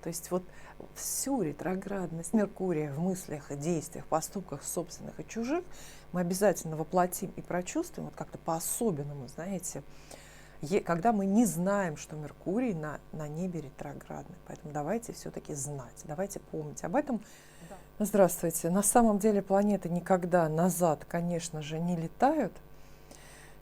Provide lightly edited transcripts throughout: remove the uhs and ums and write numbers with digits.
То есть вот всю ретроградность Меркурия в мыслях, действиях, поступках собственных и чужих мы обязательно воплотим и прочувствуем вот как-то по-особенному, знаете, когда мы не знаем, что Меркурий на небе ретроградный. Поэтому давайте все-таки знать, давайте помнить об этом. Здравствуйте. На самом деле планеты никогда назад, конечно же, не летают,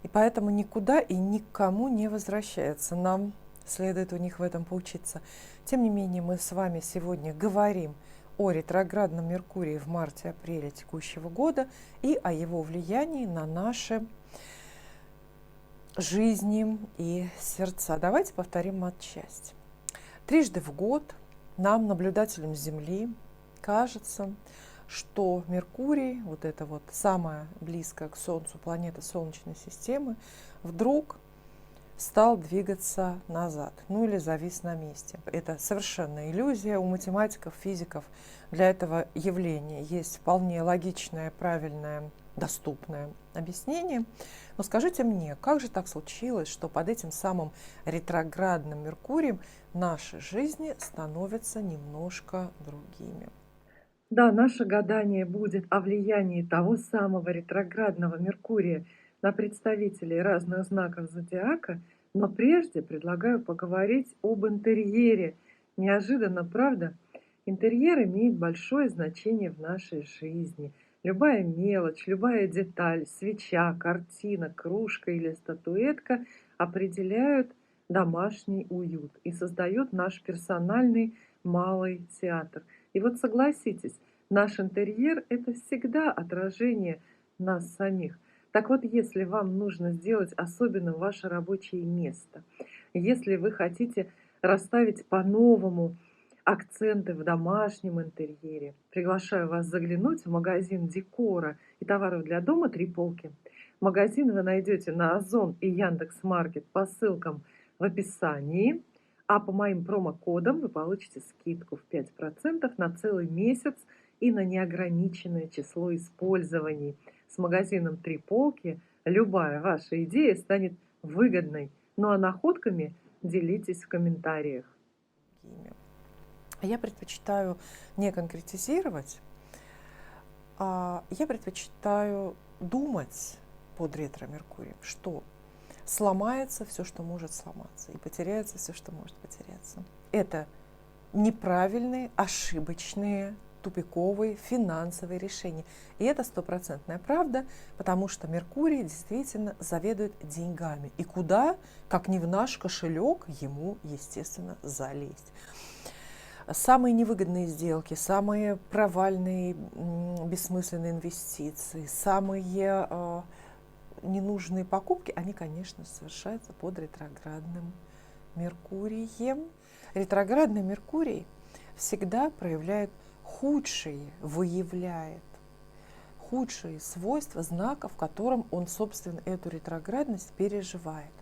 и поэтому никуда и никому не возвращаются. Нам следует у них в этом поучиться. Тем не менее, мы с вами сегодня говорим о ретроградном Меркурии в марте-апреле текущего года и о его влиянии на наши жизни и сердца. Давайте повторим матчасть. Трижды в год нам, наблюдателям Земли, кажется, что Меркурий, вот это вот самая близкая к Солнцу планета Солнечной системы, вдруг стал двигаться назад, ну или завис на месте. Это совершенно иллюзия. У математиков, физиков для этого явления есть вполне логичное, правильное, доступное объяснение. Но скажите мне, как же так случилось, что под этим самым ретроградным Меркурием наши жизни становятся немножко другими? Да, наше гадание будет о влиянии того самого ретроградного Меркурия на представителей разных знаков зодиака, но прежде предлагаю поговорить об интерьере. Неожиданно, правда? Интерьер имеет большое значение в нашей жизни. Любая мелочь, любая деталь, свеча, картина, кружка или статуэтка определяют домашний уют и создают наш персональный малый театр. И вот согласитесь, наш интерьер — это всегда отражение нас самих. Так вот, если вам нужно сделать особенным ваше рабочее место, если вы хотите расставить по-новому акценты в домашнем интерьере, приглашаю вас заглянуть в магазин декора и товаров для дома «Три полки». Магазин вы найдете на Озон и Яндекс.Маркет по ссылкам в описании. А по моим промокодам вы получите скидку в 5% на целый месяц и на неограниченное число использований. С магазином «Три полки» любая ваша идея станет выгодной. Ну а находками делитесь в комментариях. Я предпочитаю не конкретизировать, а я предпочитаю думать под ретро-меркурием, что сломается все, что может сломаться, и потеряется все, что может потеряться. Это неправильные, ошибочные, тупиковые финансовые решения. И это стопроцентная правда, потому что Меркурий действительно заведует деньгами. И куда, как не в наш кошелек, ему, естественно, залезть. Самые невыгодные сделки, самые провальные, бессмысленные инвестиции, самые ненужные покупки, они, конечно, совершаются под ретроградным Меркурием. Ретроградный Меркурий всегда проявляет выявляет худшие свойства знаков, в котором он, собственно, эту ретроградность переживает.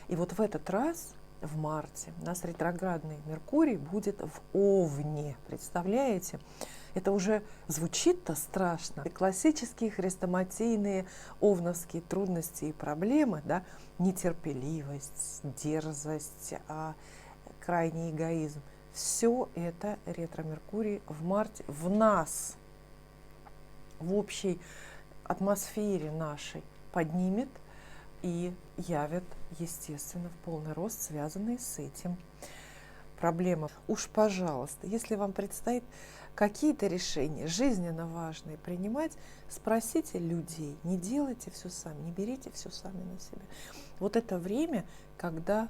И вот в этот раз, в марте, у нас ретроградный Меркурий будет в Овне. Представляете? Это уже звучит-то страшно. Классические хрестоматийные овновские трудности и проблемы, да, нетерпеливость, дерзость, крайний эгоизм. Все это ретро-Меркурий в марте в нас, в общей атмосфере нашей поднимет и явит, естественно, в полный рост связанные с этим проблемы. Уж, пожалуйста, если вам предстоит какие-то решения жизненно важные принимать, спросите людей, не делайте все сами, не берите все сами на себя. Вот это время, когда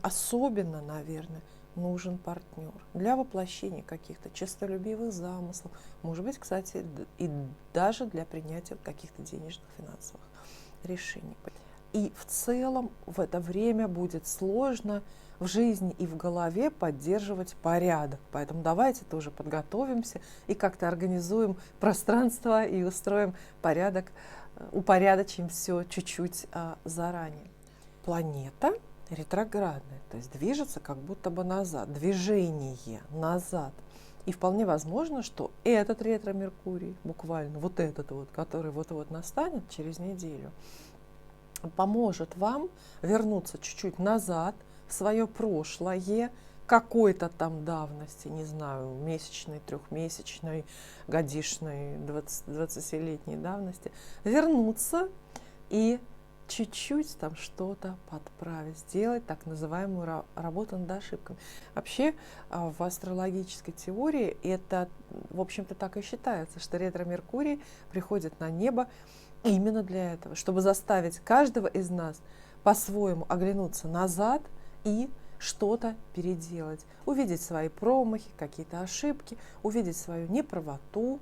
особенно, наверное, нужен партнер для воплощения каких-то честолюбивых замыслов, может быть, кстати, и даже для принятия каких-то денежных, финансовых решений. И в целом в это время будет сложно в жизни и в голове поддерживать порядок. Поэтому давайте тоже подготовимся и как-то организуем пространство и устроим порядок, упорядочим все чуть-чуть заранее. Планета ретроградная, то есть движется как будто бы назад, движение назад. И вполне возможно, что этот ретро-меркурий, буквально вот этот вот, который вот-вот настанет через неделю, поможет вам вернуться чуть-чуть назад в свое прошлое, какой-то там давности, не знаю, месячной, трехмесячной, годичной, 20-летней давности, вернуться и чуть-чуть там что-то подправить, сделать так называемую работу над ошибками. Вообще в астрологической теории это, в общем-то, так и считается, что ретро-Меркурий приходит на небо именно для этого, чтобы заставить каждого из нас по-своему оглянуться назад и что-то переделать, увидеть свои промахи, какие-то ошибки, увидеть свою неправоту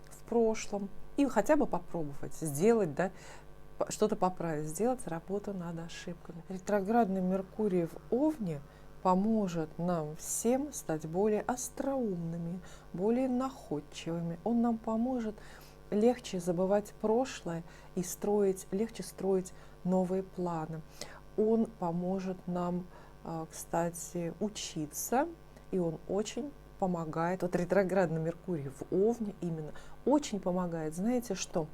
в прошлом и хотя бы попробовать сделать, да, что-то поправить, сделать работу над ошибками. Ретроградный Меркурий в Овне поможет нам всем стать более остроумными, более находчивыми. Он нам поможет легче забывать прошлое и легче строить новые планы. Он поможет нам, кстати, учиться, и он очень помогает. Вот ретроградный Меркурий в Овне именно очень помогает. Знаете что?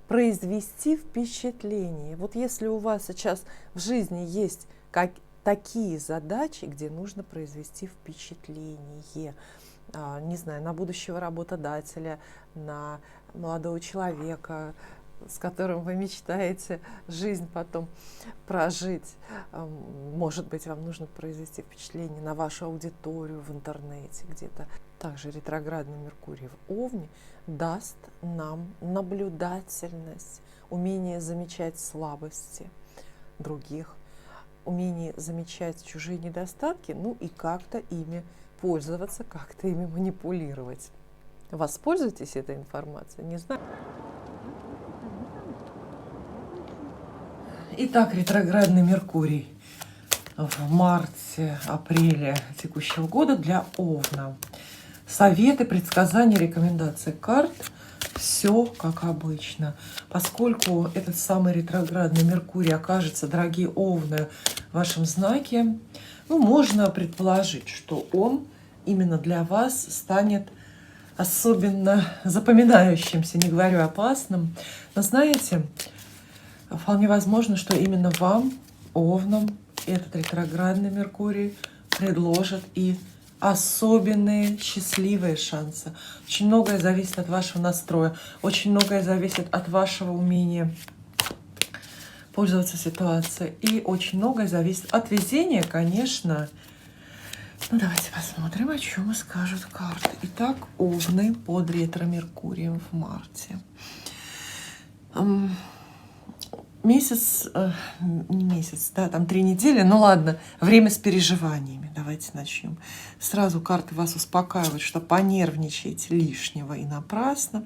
Произвести впечатление. Вот если у вас сейчас в жизни есть такие задачи, где нужно произвести впечатление, не знаю, на будущего работодателя, на молодого человека, с которым вы мечтаете жизнь потом прожить. Может быть, вам нужно произвести впечатление на вашу аудиторию в интернете где-то. Также ретроградный Меркурий в Овне даст нам наблюдательность, умение замечать слабости других, умение замечать чужие недостатки, ну и как-то ими пользоваться, как-то ими манипулировать. Воспользуйтесь этой информацией, не знаю. Итак, ретроградный Меркурий в марте-апреле текущего года для Овна. Советы, предсказания, рекомендации карт. Все как обычно. Поскольку этот самый ретроградный Меркурий окажется, дорогие Овны, в вашем знаке, ну, можно предположить, что он именно для вас станет особенно запоминающимся, не говорю опасным. Но знаете, вполне возможно, что именно вам, Овнам, этот ретроградный Меркурий предложит и особенные счастливые шансы. Очень многое зависит от вашего настроя, очень многое зависит от вашего умения пользоваться ситуацией, и очень многое зависит от везения, конечно. Ну, давайте посмотрим, о чем скажут карты. Итак, Овны под ретро-Меркурием в марте. Не месяц, да, там 3 недели, ну ладно, время с переживаниями. Давайте начнем. Сразу карты вас успокаивают, что понервничаете лишнего и напрасно.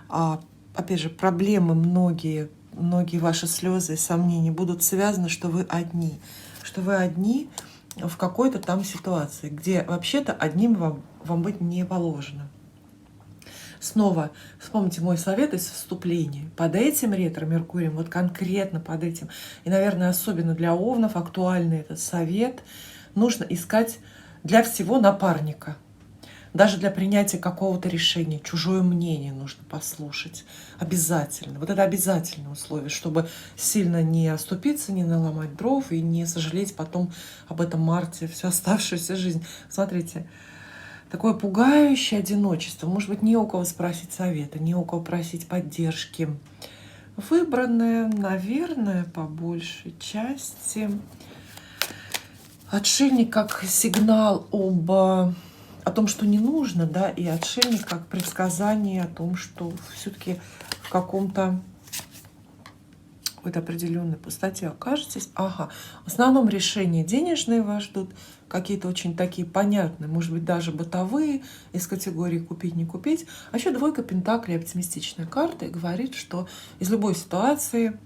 Опять же, проблемы многие ваши слезы и сомнения будут связаны, что вы одни в какой-то там ситуации, где вообще-то одним вам быть не положено. Снова вспомните мой совет из вступления. Под этим ретро-Меркурием, вот конкретно под этим, и, наверное, особенно для Овнов актуальный этот совет, нужно искать для всего напарника. Даже для принятия какого-то решения, чужое мнение нужно послушать. Обязательно. Вот это обязательное условие, чтобы сильно не оступиться, не наломать дров и не сожалеть потом об этом марте всю оставшуюся жизнь. Смотрите, такое пугающее одиночество. Может быть, не у кого спросить совета, не у кого просить поддержки. Выбранное, наверное, по большей части. Отшельник как сигнал о том, что не нужно, да, и отшельник как предсказание о том, что все-таки в какой-то определенной пустоте окажетесь. Ага, в основном решения денежные вас ждут, какие-то очень такие понятные, может быть, даже бытовые, из категории купить, не купить. А еще двойка пентаклей, оптимистичная карта, и говорит, что из любой ситуации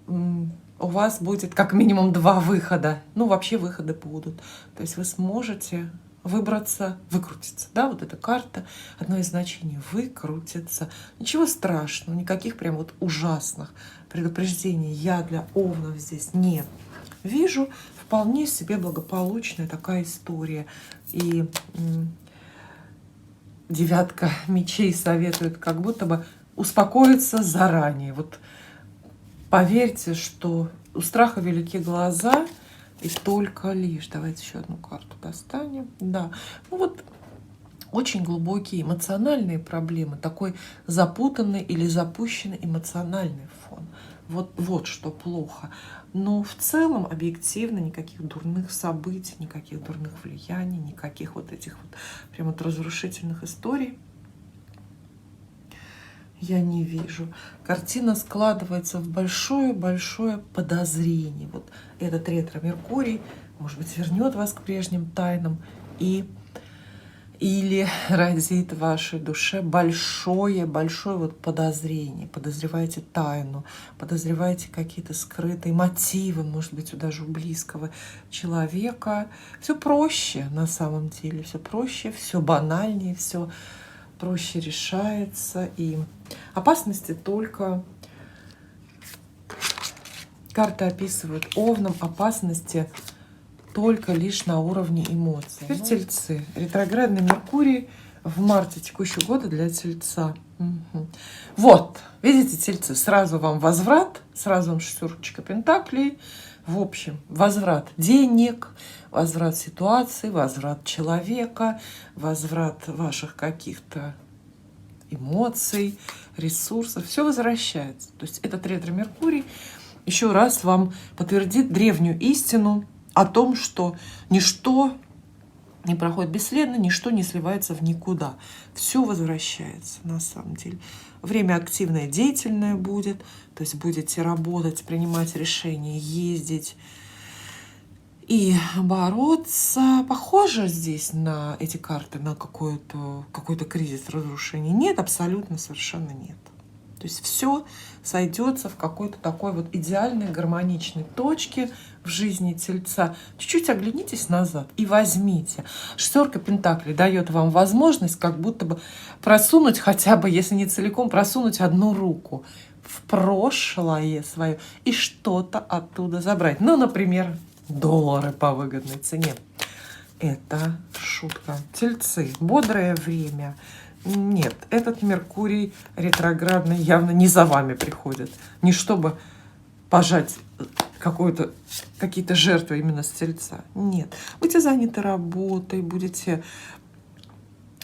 у вас будет как минимум 2 выхода. Ну, вообще выходы будут. То есть вы сможете выбраться, выкрутиться. Да, вот эта карта, одно из значений — выкрутиться. Ничего страшного, никаких прям вот ужасных предупреждений я для Овнов здесь не вижу. Вполне себе благополучная такая история. И 9 мечей советует как будто бы успокоиться заранее. Вот поверьте, что у страха велики глаза, и только лишь. Давайте еще одну карту достанем. Да, ну вот очень глубокие эмоциональные проблемы, такой запутанный или запущенный эмоциональный фон. Вот что плохо. Но в целом объективно никаких дурных событий, никаких дурных влияний, никаких вот этих вот прям вот разрушительных историй я не вижу. Картина складывается в большое-большое подозрение. Вот этот ретро-меркурий, может быть, вернет вас к прежним тайнам или родит в вашей душе большое-большое вот подозрение. Подозреваете тайну, подозреваете какие-то скрытые мотивы, может быть, даже у близкого человека. Все проще на самом деле, все проще, все банальнее, все проще решается. И опасности только... Карты описывают Овном опасности только лишь на уровне эмоций. Теперь Тельцы. Ретроградный Меркурий в марте текущего года для Тельца. Угу. Вот, видите, Тельцы, сразу вам возврат, сразу вам шестерочка пентаклей. В общем, возврат денег, возврат ситуации, возврат человека, возврат ваших каких-то эмоций, ресурсов. Все возвращается. То есть этот ретро-меркурий еще раз вам подтвердит древнюю истину о том, что ничто не проходит бесследно, ничто не сливается в никуда. Все возвращается на самом деле. Время активное, деятельное будет, то есть будете работать, принимать решения, ездить и бороться. Похоже здесь на эти карты, на какой-то кризис, разрушение? Нет, абсолютно совершенно нет. То есть все сойдется в какой-то такой вот идеальной, гармоничной точке в жизни Тельца. Чуть-чуть оглянитесь назад и возьмите. Шестерка пентаклей дает вам возможность как будто бы просунуть хотя бы, если не целиком, просунуть одну руку в прошлое свое и что-то оттуда забрать. Ну, например, доллары по выгодной цене. Это шутка. Тельцы. Бодрое время. Нет, этот Меркурий ретроградный явно не за вами приходит. Не чтобы пожать какие-то жертвы именно с Тельца. Нет. Будете заняты работой, будете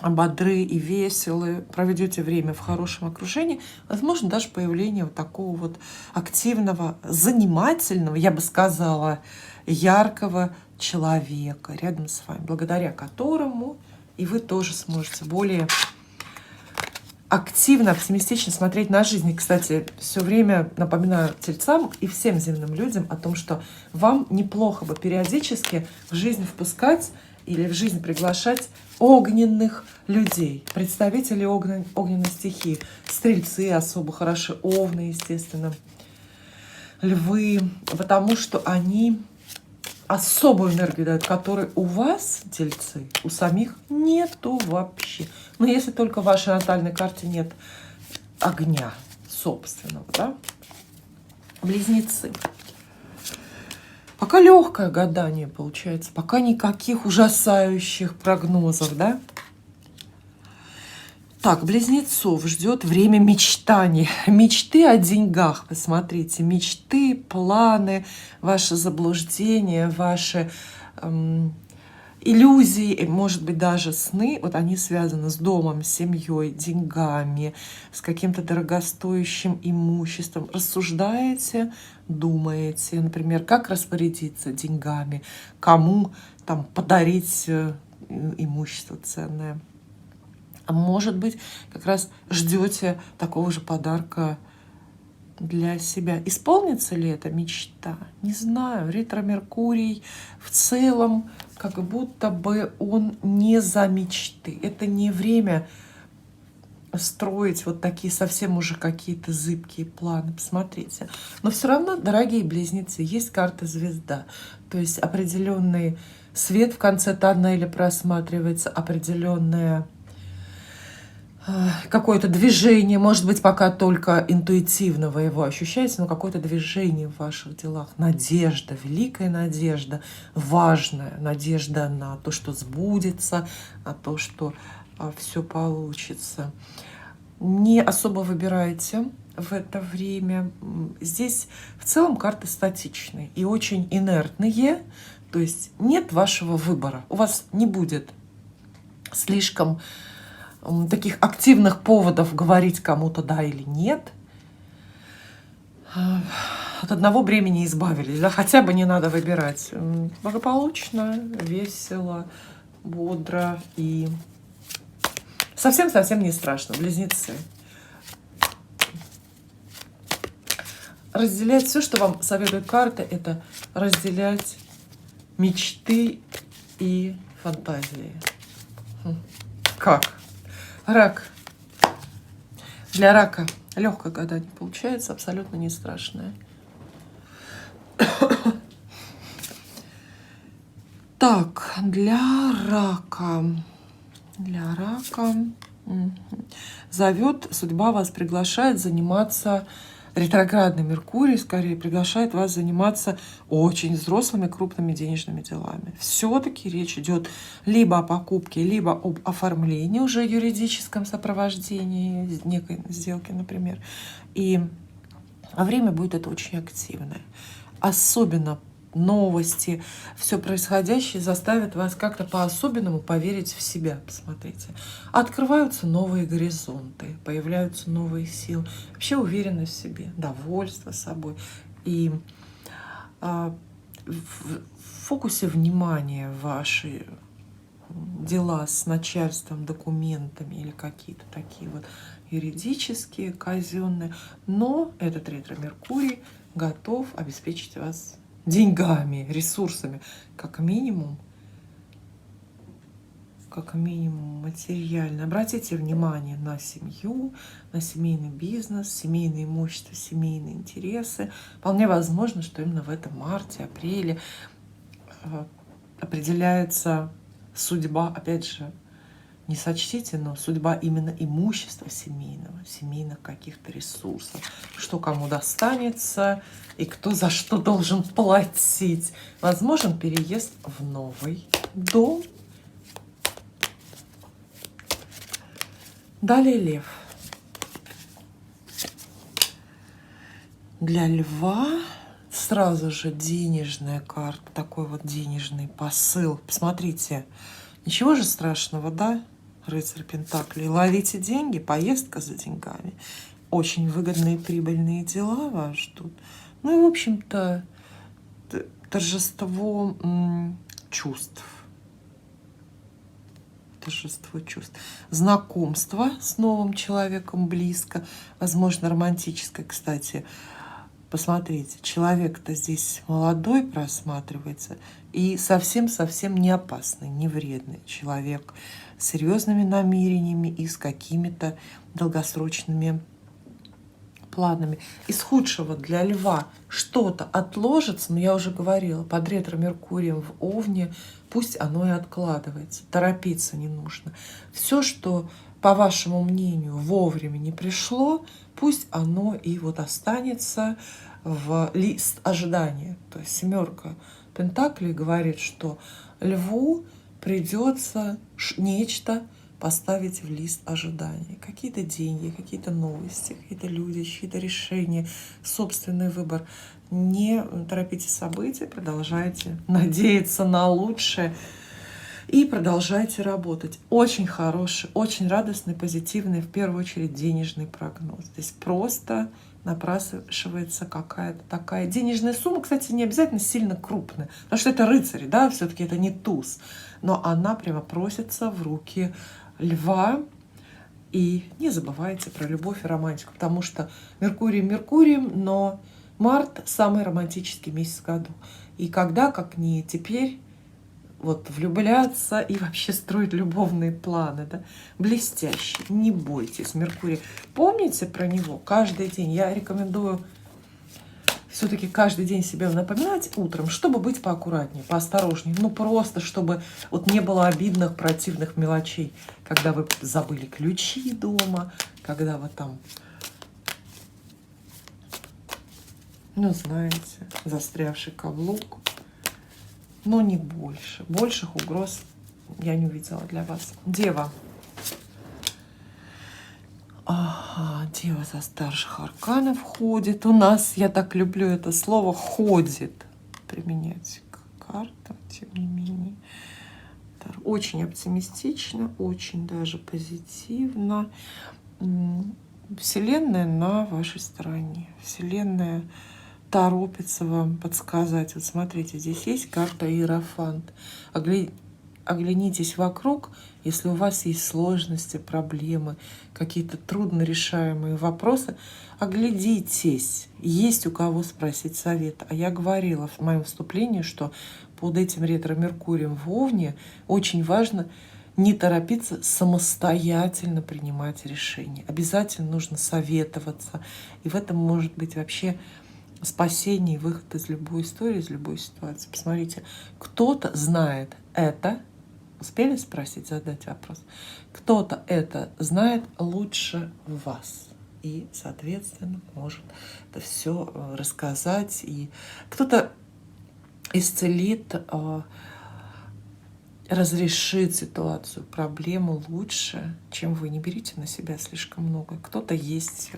бодры и веселы, проведете время в хорошем окружении. Возможно, даже появление вот такого вот активного, занимательного, я бы сказала, яркого человека рядом с вами, благодаря которому и вы тоже сможете более активно, оптимистично смотреть на жизнь. И, кстати, все время напоминаю Тельцам и всем земным людям о том, что вам неплохо бы периодически в жизнь впускать или в жизнь приглашать огненных людей, представителей огненной стихии. Стрельцы особо хороши, овны, естественно, львы, потому что они особую энергию дают, которой у вас, Тельцы, у самих нету вообще. Но если только в вашей натальной карте нет огня собственного, да? Близнецы. Пока легкое гадание получается, пока никаких ужасающих прогнозов, да? Так, близнецов ждет время мечтаний. Мечты о деньгах, посмотрите. Мечты, планы, ваши заблуждения, ваши иллюзии, может быть, даже сны. Вот они связаны с домом, с семьей, деньгами, с каким-то дорогостоящим имуществом. Рассуждаете, думаете, например, как распорядиться деньгами, кому там подарить имущество ценное. А может быть, как раз ждете такого же подарка для себя. Исполнится ли эта мечта? Не знаю. Ретро-меркурий в целом как будто бы он не за мечты. Это не время строить вот такие совсем уже какие-то зыбкие планы. Посмотрите. Но все равно, дорогие близнецы, есть карта звезда. То есть определенный свет в конце тоннеля просматривается, определенное какое-то движение, может быть, пока только интуитивно вы его ощущаете, но какое-то движение в ваших делах. Надежда, великая надежда, важная надежда на то, что сбудется, на то, что все получится. Не особо выбираете в это время. Здесь в целом карты статичные и очень инертные, то есть нет вашего выбора. У вас не будет слишком таких активных поводов говорить кому-то да или нет. От одного бремени избавились, да, хотя бы не надо выбирать. Благополучно, весело, бодро и совсем-совсем не страшно. Близнецы. Разделять все, что вам советуют карты, это разделять мечты и фантазии. Как? Рак. Для рака легкое гадание получается, абсолютно не страшное. Так, для рака зовет, судьба вас приглашает заниматься, ретроградный Меркурий скорее приглашает вас заниматься очень взрослыми крупными денежными делами. Все-таки речь идет либо о покупке, либо об оформлении уже юридическом сопровождении некой сделки, например. И время будет это очень активное. Особенно новости, все происходящее заставит вас как-то по-особенному поверить в себя. Посмотрите. Открываются новые горизонты, появляются новые силы. Вообще уверенность в себе, довольство собой. И в фокусе внимания ваши дела с начальством, документами или какие-то такие вот юридические, казенные. Но этот ретро-меркурий готов обеспечить вас деньгами, ресурсами, как минимум материально. Обратите внимание на семью, на семейный бизнес, семейное имущество, семейные интересы. Вполне возможно, что именно в этом марте, апреле определяется судьба, опять же, не сочтите, но судьба именно имущества семейного, семейных каких-то ресурсов, что кому достанется и кто за что должен платить. Возможен переезд в новый дом. Далее лев. Для льва сразу же денежная карта, такой вот денежный посыл. Посмотрите, ничего же страшного, да? Рыцарь Пентаклей. Ловите деньги, поездка за деньгами. Очень выгодные прибыльные дела вас ждут. Ну и, в общем-то, торжество чувств. Торжество чувств. Знакомство с новым человеком близко. Возможно, романтическое, кстати. Посмотрите, человек-то здесь молодой просматривается и совсем-совсем не опасный, не вредный человек с серьезными намерениями и с какими-то долгосрочными планами. Из худшего для льва что-то отложится, но я уже говорила, под ретро-меркурием в Овне пусть оно и откладывается. Торопиться не нужно. Все, что, по вашему мнению, вовремя не пришло, пусть оно и вот останется в лист ожидания. То есть семерка Пентаклей говорит, что льву придется нечто поставить в лист ожидания. Какие-то деньги, какие-то новости, какие-то люди, чьи-то решения, собственный выбор. Не торопите события, продолжайте надеяться на лучшее и продолжайте работать. Очень хороший, очень радостный, позитивный, в первую очередь, денежный прогноз. Здесь просто напрашивается какая-то такая денежная сумма, кстати, не обязательно сильно крупная, потому что это рыцарь, да, все-таки это не туз, но она прямо просится в руки льва. И не забывайте про любовь и романтику, потому что Меркурий Меркурием, но март самый романтический месяц в году. И когда, как не теперь, вот влюбляться и вообще строить любовные планы, да? Блестящие, не бойтесь Меркурия. Помните про него каждый день. Я рекомендую все-таки каждый день себе напоминать утром, чтобы быть поаккуратнее, поосторожнее. Ну просто, чтобы вот не было обидных, противных мелочей, когда вы забыли ключи дома, когда вы там, ну знаете, застрявший каблук. Но не больше. Больших угроз я не увидела для вас. Дева. Ага, Дева со старших арканов ходит. У нас, я так люблю это слово, ходит. Применять к картам, тем не менее. Очень оптимистично, очень даже позитивно. Вселенная на вашей стороне. Вселенная торопится вам подсказать. Вот смотрите, здесь есть карта Иерофант. Оглянитесь вокруг, если у вас есть сложности, проблемы, какие-то труднорешаемые вопросы. Оглядитесь, есть у кого спросить совета. А я говорила в моем вступлении, что под этим ретро-меркурием в Овне очень важно не торопиться самостоятельно принимать решения. Обязательно нужно советоваться. И в этом может быть вообще спасение и выход из любой истории, из любой ситуации. Посмотрите, кто-то знает это. Успели спросить, задать вопрос? Кто-то это знает лучше вас. И, соответственно, может это все рассказать. И кто-то исцелит, разрешит ситуацию, проблему лучше, чем вы. Не берите на себя слишком много. Кто-то есть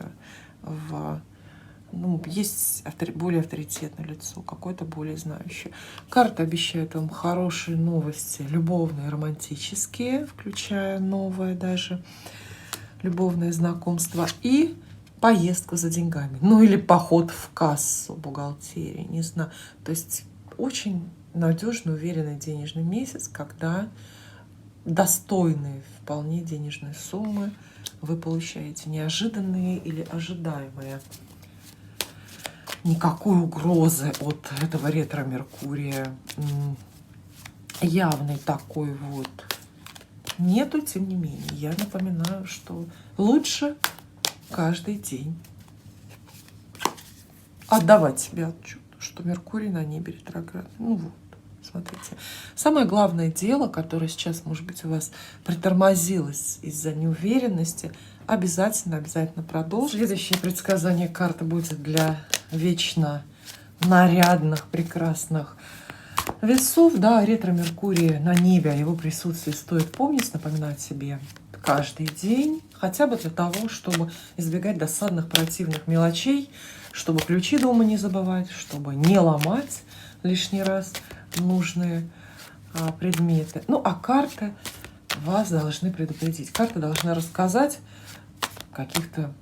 есть более авторитетное лицо, какое-то более знающее. Карта обещает вам хорошие новости, любовные, романтические, включая новое даже любовное знакомство, и поездку за деньгами. Ну или поход в кассу, бухгалтерии, не знаю. То есть очень надежный, уверенный денежный месяц, когда достойные вполне денежные суммы вы получаете, неожиданные или ожидаемые. Никакой угрозы от этого ретро-меркурия явной такой вот нету. Тем не менее, я напоминаю, что лучше каждый день отдавать себе отчет, что Меркурий на небе ретроградный. Ну вот, смотрите. Самое главное дело, которое сейчас, может быть, у вас притормозилось из-за неуверенности, обязательно продолжим. Следующее предсказание карты будет для вечно нарядных, прекрасных Весов. Да, ретро-меркурий на небе, о его присутствии стоит помнить, напоминать себе каждый день, хотя бы для того, чтобы избегать досадных, противных мелочей, чтобы ключи дома не забывать, чтобы не ломать лишний раз нужные предметы. Ну, а карты вас должны предупредить. Карты должны рассказать о каких-то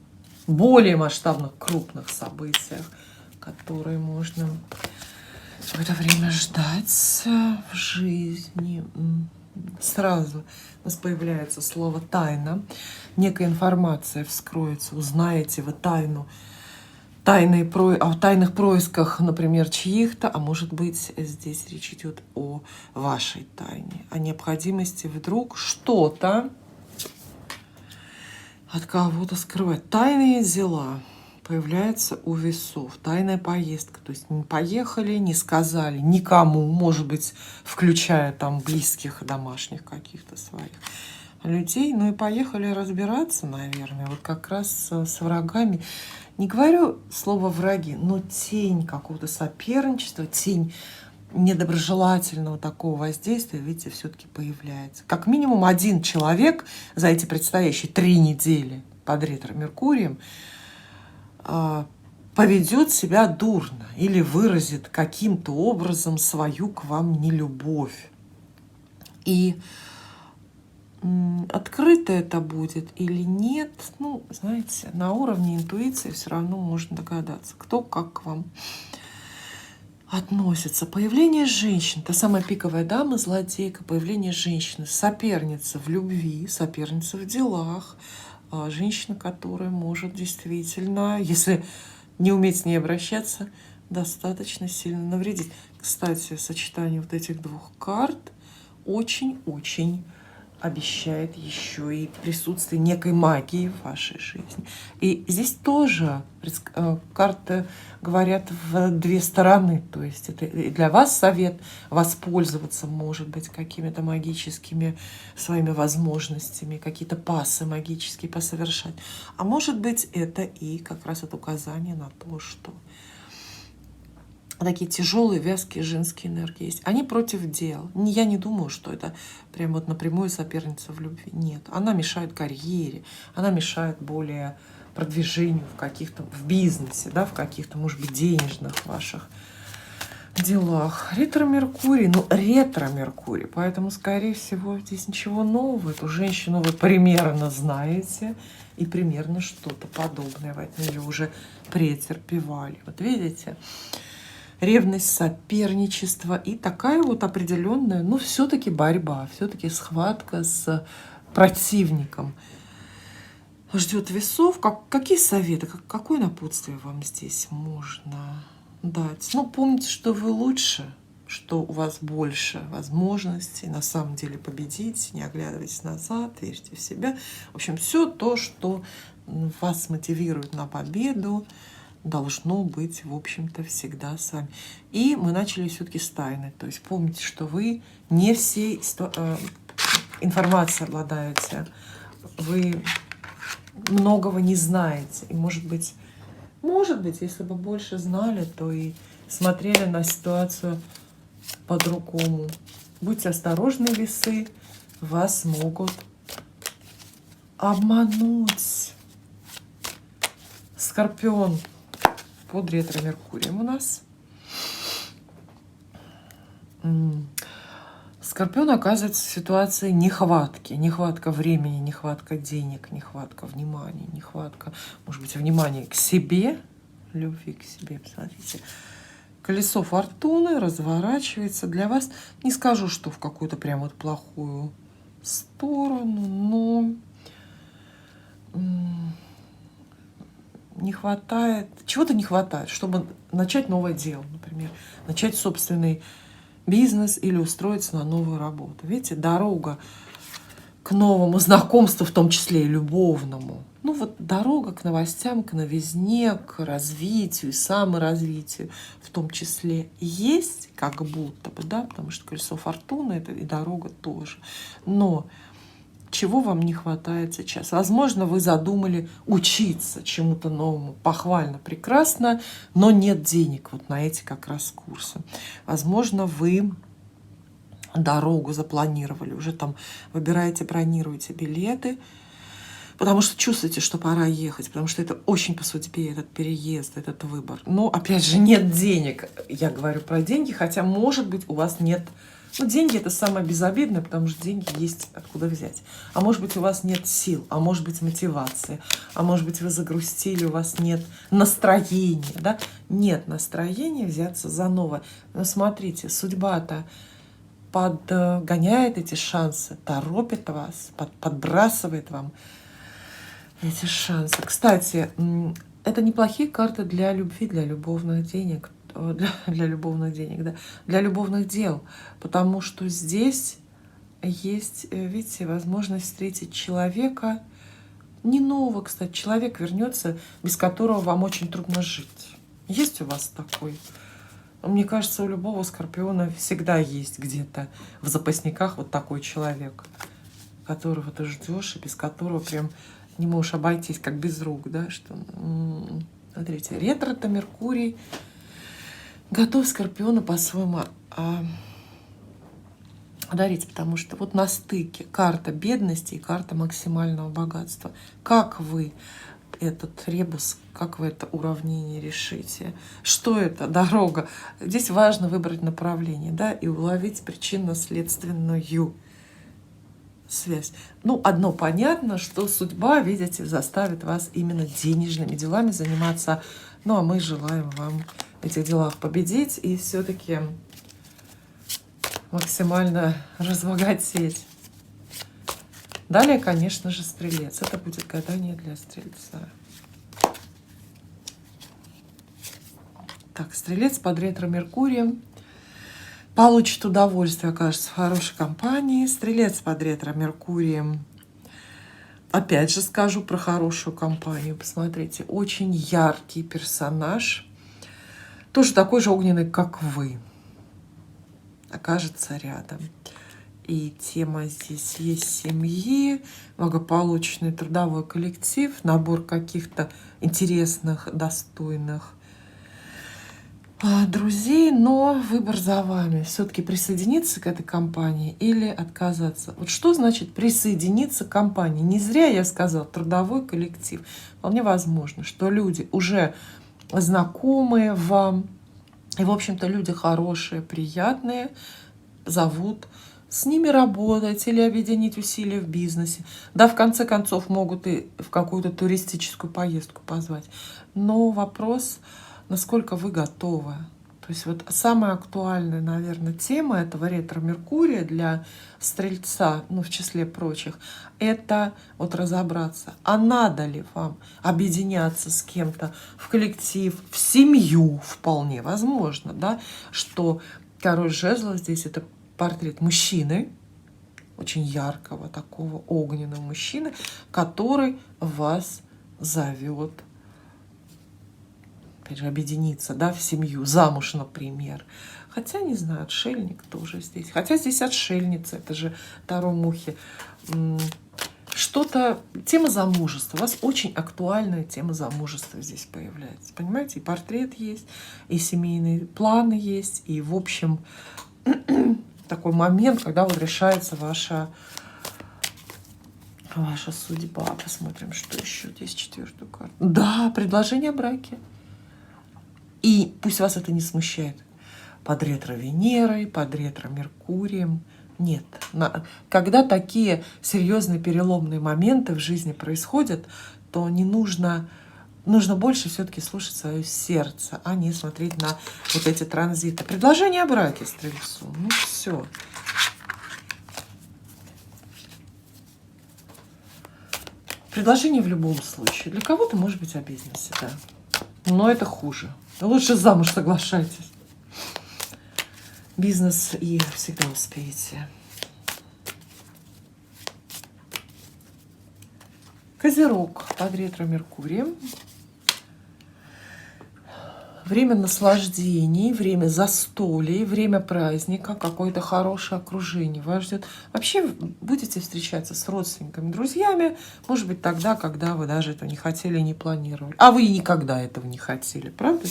более масштабных, крупных событиях, которые можно в это время ждать в жизни. Сразу у нас появляется слово «тайна». Некая информация вскроется, узнаете вы тайну, о тайных происках, например, чьих-то, а может быть, здесь речь идет о вашей тайне, о необходимости вдруг что-то от кого-то скрывать. Тайные дела появляются у весов. Тайная поездка. То есть не поехали, не сказали никому, может быть, включая там близких, домашних каких-то своих людей. Ну и поехали разбираться, наверное, вот как раз с врагами. Не говорю слово «враги», но тень какого-то соперничества, тень недоброжелательного такого воздействия, видите, все-таки появляется. Как минимум один человек за эти предстоящие 3 недели под ретро-меркурием поведет себя дурно или выразит каким-то образом свою к вам нелюбовь. И открыто это будет или нет, ну, знаете, на уровне интуиции все равно можно догадаться, кто как к вам относится. Появление женщин, та самая пиковая дама, злодейка, появление женщины, соперница в любви, соперница в делах, женщина, которая может действительно, если не уметь с ней обращаться, достаточно сильно навредить. Кстати, сочетание вот этих двух карт очень-очень обещает еще и присутствие некой магии в вашей жизни. И здесь тоже карты говорят в 2 стороны. То есть это и для вас совет воспользоваться, может быть, какими-то магическими своими возможностями, какие-то пасы магические посовершать. А может быть, это и как раз это указание на то, что такие тяжелые, вязкие женские энергии есть. Они против дел. Я не думаю, что это прям вот напрямую соперница в любви. Нет. Она мешает карьере, она мешает более продвижению в каких-то, в бизнесе, да, в каких-то, может быть, денежных ваших делах. Ретро-Меркурий, ну, ретро-Меркурий, поэтому, скорее всего, здесь ничего нового. Эту женщину вы примерно знаете, и примерно что-то подобное вы от нее уже претерпевали. Вот видите? Ревность, соперничество и такая вот определенная, ну, все-таки борьба, все-таки схватка с противником. Ждет весов. Какие советы, какое напутствие вам здесь можно дать? Ну, помните, что вы лучше, что у вас больше возможностей на самом деле победить, не оглядывайтесь назад, верьте в себя. В общем, все то, что вас мотивирует на победу, должно быть, в общем-то, всегда с вами. И мы начали все-таки с тайны. То есть помните, что вы не всей информацией обладаете. Вы многого не знаете. И, может быть, если бы больше знали, то и смотрели на ситуацию по-другому. Будьте осторожны, весы. Вас могут обмануть. Скорпион под ретро-меркурием у нас. Скорпион оказывается в ситуации нехватки. Нехватка времени, нехватка денег, нехватка внимания, нехватка, может быть, внимания к себе, любви к себе. Посмотрите. Колесо фортуны разворачивается для вас. Не скажу, что в какую-то прям вот плохую сторону, но не хватает, чего-то не хватает, чтобы начать новое дело, например, начать собственный бизнес или устроиться на новую работу. Видите, дорога к новому знакомству, в том числе и любовному. Ну вот дорога к новостям, к новизне, к развитию, саморазвитию в том числе есть, как будто бы, да, потому что колесо фортуны это и дорога тоже. Но чего вам не хватает сейчас? Возможно, вы задумали учиться чему-то новому, похвально, прекрасно, но нет денег вот на эти как раз курсы. Возможно, вы дорогу запланировали, уже там выбираете, бронируете билеты, потому что чувствуете, что пора ехать, потому что это очень по судьбе, этот переезд, этот выбор. Но, опять же, нет денег. Я говорю про деньги, хотя, может быть, у вас нет. Ну, деньги – это самое безобидное, потому что деньги есть откуда взять. А может быть, у вас нет сил, а может быть, мотивации, а может быть, вы загрустили, у вас нет настроения, да? Нет настроения взяться за новое. Но смотрите, судьба-то подгоняет эти шансы, торопит вас, подбрасывает вам эти шансы. Кстати, это неплохие карты для любви, для любовных денег. Для любовных денег, да, для любовных дел, потому что здесь есть, видите, возможность встретить человека, не нового, кстати, человек вернется, без которого вам очень трудно жить. Есть у вас такой? Мне кажется, у любого скорпиона всегда есть где-то в запасниках вот такой человек, которого ты ждешь и без которого прям не можешь обойтись, как без рук, да, что, смотрите, ретро-то Меркурий готов Скорпиона по-своему одарить, потому что вот на стыке карта бедности и карта максимального богатства. Как вы этот ребус, как вы это уравнение решите? Что это дорога? Здесь важно выбрать направление, да, и уловить причинно-следственную связь. Ну, одно понятно, что судьба, видите, заставит вас именно денежными делами заниматься. Ну, а мы желаем вам в этих делах победить и все-таки максимально разбогатеть. Далее, конечно же, стрелец. Это будет гадание для стрельца. Так, стрелец под ретро-меркурием получит удовольствие, окажется в хорошей компании. Стрелец под ретро-меркурием. Опять же скажу про хорошую компанию. Посмотрите, очень яркий персонаж. Тоже такой же огненный, как вы. Окажется рядом. И тема здесь есть семьи, благополучный трудовой коллектив, набор каких-то интересных, достойных друзей, но выбор за вами. Все-таки присоединиться к этой компании или отказаться. Вот что значит присоединиться к компании? Не зря я сказала трудовой коллектив. Вполне возможно, что люди уже знакомые вам, и, в общем-то, люди хорошие, приятные, зовут с ними работать или объединить усилия в бизнесе. Да, в конце концов, могут и в какую-то туристическую поездку позвать. Но вопрос, насколько вы готовы. То есть вот самая актуальная, наверное, тема этого ретро-меркурия для Стрельца, ну, в числе прочих, это вот разобраться, а надо ли вам объединяться с кем-то в коллектив, в семью, вполне возможно, да, что король жезлов здесь это портрет мужчины, очень яркого, такого огненного мужчины, который вас зовет, опять же, объединиться, да, в семью, замуж, например. Хотя, не знаю, отшельник тоже здесь. Хотя здесь отшельница, это же Таро Мухи. Что-то, тема замужества. У вас очень актуальная тема замужества здесь появляется. Понимаете, и портрет есть, и семейные планы есть, и, в общем, такой момент, когда вот решается ваша судьба. Посмотрим, что еще здесь четвертую карту. Да, предложение о браке. И пусть вас это не смущает. Под ретро-Венерой, под ретро-Меркурием. Нет. Когда такие серьезные переломные моменты в жизни происходят, то не нужно больше все-таки слушать свое сердце, а не смотреть на вот эти транзиты. Предложение о браке Стрельцу. Ну все. Предложение в любом случае. Для кого-то может быть о бизнесе, да. Но это хуже. Лучше замуж соглашайтесь. Бизнес и всегда успеете. Козерог под ретро-Меркурием. Время наслаждений, время застолий, время праздника, какое-то хорошее окружение вас ждет. Вообще будете встречаться с родственниками, друзьями, может быть, тогда, когда вы даже этого не хотели, не планировали. А вы и никогда этого не хотели, правда?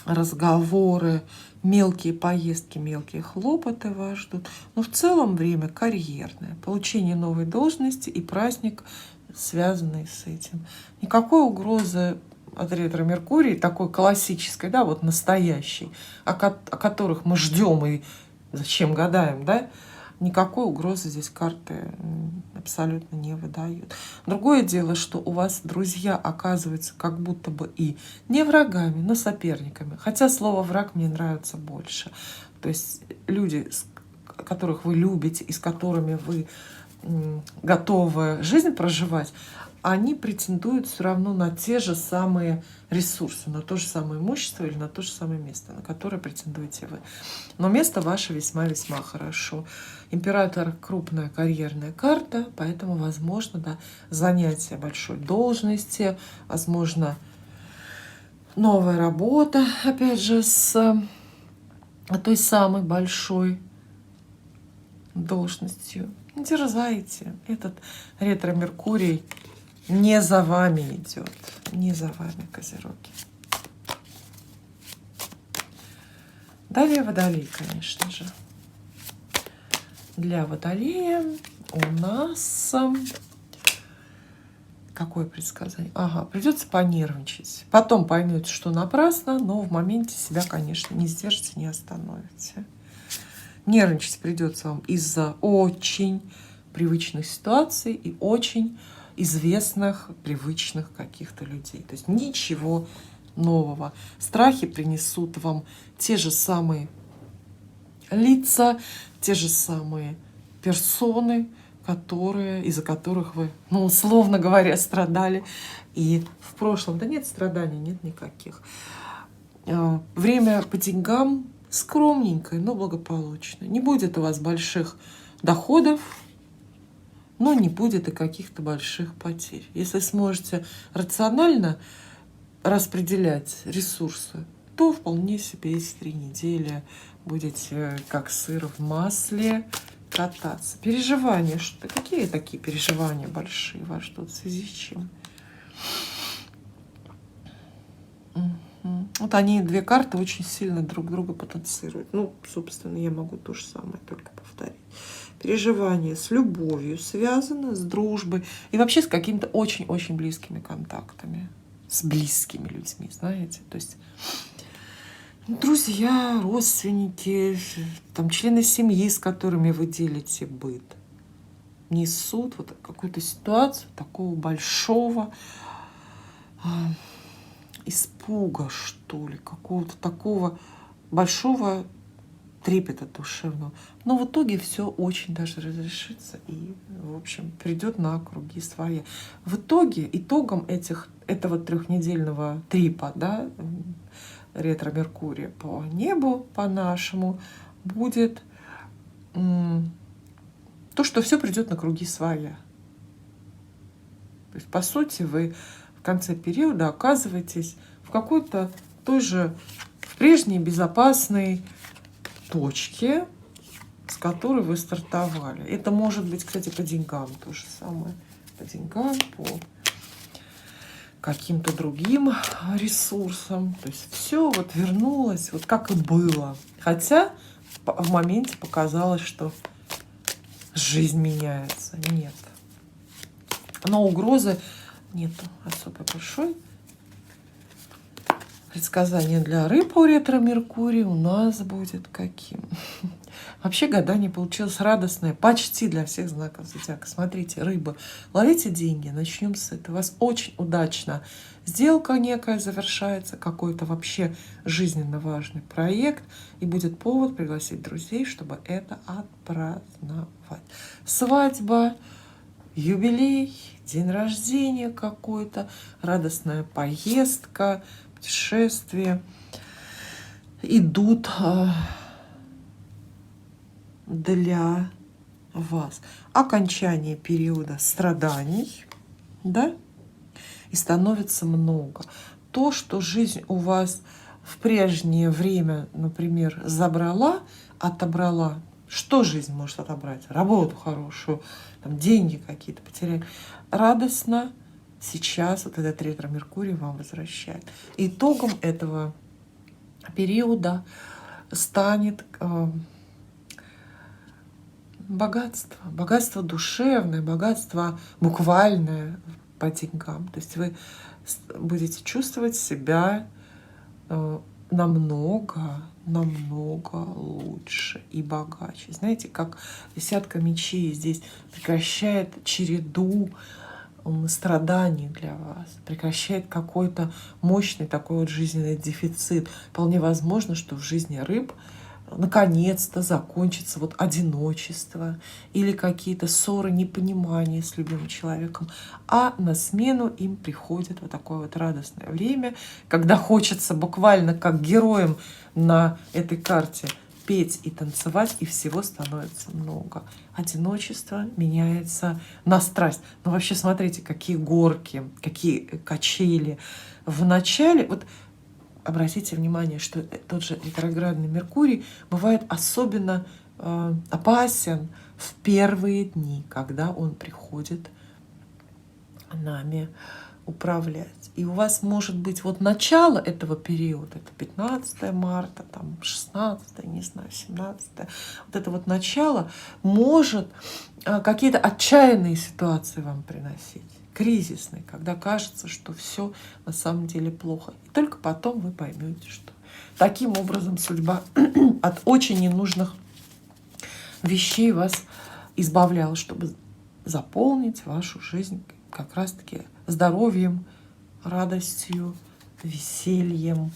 Разговоры, мелкие поездки, мелкие хлопоты вас ждут. Но в целом время карьерное, получение новой должности и праздник, связанный с этим. Никакой угрозы от ретро-Меркурия, такой классической, да, вот настоящей, о которых мы ждем и зачем гадаем, да, никакой угрозы здесь карты абсолютно не выдают. Другое дело, что у вас друзья оказываются как будто бы и не врагами, но соперниками. Хотя слово «враг» мне нравится больше. То есть люди, которых вы любите и с которыми вы готовы жизнь проживать, они претендуют все равно на те же самые ресурсы, на то же самое имущество или на то же самое место, на которое претендуете вы. Но место ваше весьма-весьма хорошо. Император — крупная карьерная карта, поэтому возможно, да, занятие большой должности, возможно, новая работа, опять же, с той самой большой должностью. Дерзайте. Этот ретро-Меркурий не за вами идет. Не за вами, козероги. Далее Водолей, конечно же. Для Водолея у нас какое предсказание? Ага, придется понервничать. Потом поймете, что напрасно, но в моменте себя, конечно, не сдержите, не остановите. Нервничать придется вам из-за очень привычных ситуаций и очень известных, привычных каких-то людей. То есть ничего нового. Страхи принесут вам те же самые лица, те же самые персоны, из-за которых вы, ну, условно говоря, страдали. И в прошлом, да нет страданий, нет никаких. Время по деньгам скромненькое, но благополучное. Не будет у вас больших доходов, но не будет и каких-то больших потерь. Если сможете рационально распределять ресурсы, то вполне себе есть 3 недели будете как сыр в масле кататься. Переживания. Какие такие переживания большие вас ждут? В связи с чем? Вот они, две карты, очень сильно друг друга потенцируют. Ну, собственно, я могу то же самое только повторить. Переживание с любовью связано, с дружбой и вообще с какими-то очень-очень близкими контактами. С близкими людьми, знаете. То есть друзья, родственники, там, члены семьи, с которыми вы делите быт, несут вот какую-то ситуацию такого большого испуга, что ли, какого-то такого большого трепета душевного. Но в итоге все очень даже разрешится и, в общем, придет на круги свои. В итоге, итогом этого трехнедельного трипа, да, ретро-меркурия по небу, по нашему, будет то, что все придет на круги своя. То есть, по сути, вы в конце периода оказываетесь в какой-то тоже в прежней безопасной точке, с которой вы стартовали. Это может быть, кстати, по деньгам то же самое. По деньгам, по каким-то другим ресурсам. То есть все вот вернулось, вот как и было. Хотя в моменте показалось, что жизнь меняется. Нет. Но угрозы нету особо большой. Предсказание для рыб по ретро-меркурию у нас будет каким? Вообще гадание получилось радостное почти для всех знаков зодиака. Смотрите, рыбы, ловите деньги, начнем с этого. У вас очень удачно сделка некая завершается, какой-то вообще жизненно важный проект, и будет повод пригласить друзей, чтобы это отпраздновать. Свадьба, юбилей, день рождения какой-то, радостная поездка, путешествие идут для вас. Окончание периода страданий, да, и становится много. То, что жизнь у вас в прежнее время, например, забрала, отобрала. Что жизнь может отобрать? Работу хорошую, там, деньги какие-то потеряли. Радостно сейчас вот этот ретро-меркурий вам возвращает. Итогом этого периода станет богатство. Богатство душевное, богатство буквальное по деньгам. То есть вы будете чувствовать себя намного лучше и богаче. Знаете, как десятка мечей здесь прекращает череду страданий для вас, прекращает какой-то мощный такой вот жизненный дефицит. Вполне возможно, что в жизни рыб наконец-то закончится вот одиночество или какие-то ссоры, непонимания с любимым человеком, а на смену им приходит вот такое вот радостное время, когда хочется буквально как героям на этой карте петь и танцевать, и всего становится много. Одиночество меняется на страсть. Но вообще смотрите, какие горки, какие качели. В начале, вот обратите внимание, что тот же ретроградный Меркурий бывает особенно опасен в первые дни, когда он приходит нами управлять. И у вас может быть вот начало этого периода, это 15 марта, там 16, не знаю, 17. Вот это вот начало может какие-то отчаянные ситуации вам приносить, кризисные, когда кажется, что все на самом деле плохо. И только потом вы поймете, что таким образом судьба от очень ненужных вещей вас избавляла, чтобы заполнить вашу жизнь как раз-таки здоровьем, радостью, весельем,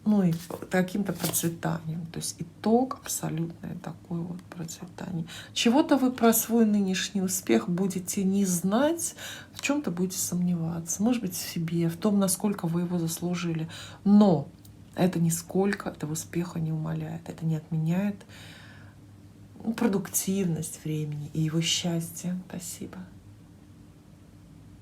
ну и каким-то процветанием. То есть итог абсолютное такое вот процветание. Чего-то вы про свой нынешний успех будете не знать, в чем-то будете сомневаться. Может быть, в себе, в том, насколько вы его заслужили. Но это нисколько этого успеха не умаляет. Это не отменяет продуктивность времени и его счастье. Спасибо.